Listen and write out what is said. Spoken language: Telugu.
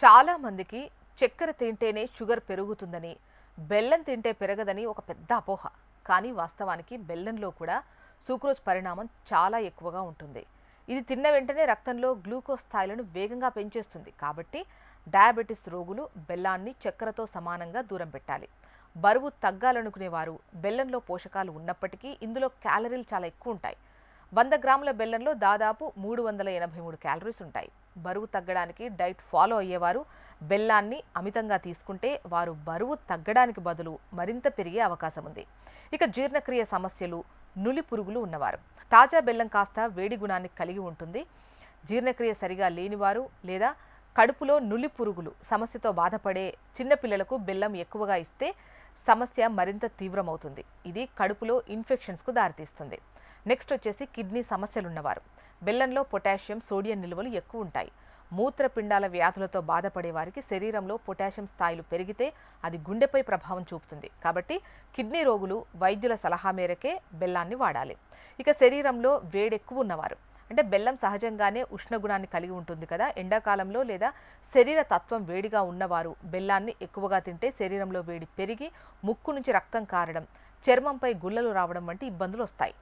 చాలా మందికి చక్కెర తింటేనే షుగర్ పెరుగుతుందని, బెల్లం తింటే పెరగదని ఒక పెద్ద అపోహ. కానీ వాస్తవానికి బెల్లంలో కూడా సూక్రోజ్ పరిణామం చాలా ఎక్కువగా ఉంటుంది. ఇది తిన్న వెంటనే రక్తంలో గ్లూకోజ్ స్థాయిలను వేగంగా పెంచేస్తుంది. కాబట్టి డయాబెటిస్ రోగులు బెల్లాన్ని చక్కెరతో సమానంగా దూరం పెట్టాలి. బరువు తగ్గాలనుకునేవారు బెల్లంలో పోషకాలు ఉన్నప్పటికీ ఇందులో క్యాలరీలు చాలా ఎక్కువ ఉంటాయి. 100 గ్రాముల బెల్లంలో దాదాపు 383 క్యాలరీస్ ఉంటాయి. బరువు తగ్గడానికి డైట్ ఫాలో అయ్యేవారు బెల్లాన్ని అమితంగా తీసుకుంటే వారు బరువు తగ్గడానికి బదులు మరింత పెరిగే అవకాశం ఉంది. ఇక జీర్ణక్రియ సమస్యలు, నులి పురుగులు ఉన్నవారు తాజా బెల్లం కాస్త వేడి గుణాన్ని కలిగి ఉంటుంది. జీర్ణక్రియ సరిగా లేనివారు లేదా కడుపులో నులి పురుగులు సమస్యతో బాధపడే చిన్నపిల్లలకు బెల్లం ఎక్కువగా ఇస్తే సమస్య మరింత తీవ్రమవుతుంది. ఇది కడుపులో ఇన్ఫెక్షన్స్కు దారితీస్తుంది. నెక్స్ట్ వచ్చేసి కిడ్నీ సమస్యలు ఉన్నవారు బెల్లంలో పొటాషియం, సోడియం నిల్వలు ఎక్కువ ఉంటాయి. మూత్రపిండాల వ్యాధులతో బాధపడే వారికి శరీరంలో పొటాషియం స్థాయిలు పెరిగితే అది గుండెపై ప్రభావం చూపుతుంది. కాబట్టి కిడ్నీ రోగులు వైద్యుల సలహా మేరకే బెల్లాన్ని వాడాలి. ఇక శరీరంలో వేడెక్కువ ఉన్నవారు అంటే బెల్లం సహజంగానే ఉష్ణగుణాన్ని కలిగి ఉంటుంది కదా. ఎండాకాలంలో లేదా శరీర తత్వం వేడిగా ఉన్నవారు బెల్లాన్ని ఎక్కువగా తింటే శరీరంలో వేడి పెరిగి ముక్కు నుంచి రక్తం కారడం, చర్మంపై గుల్లలు రావడం వంటి ఇబ్బందులు వస్తాయి.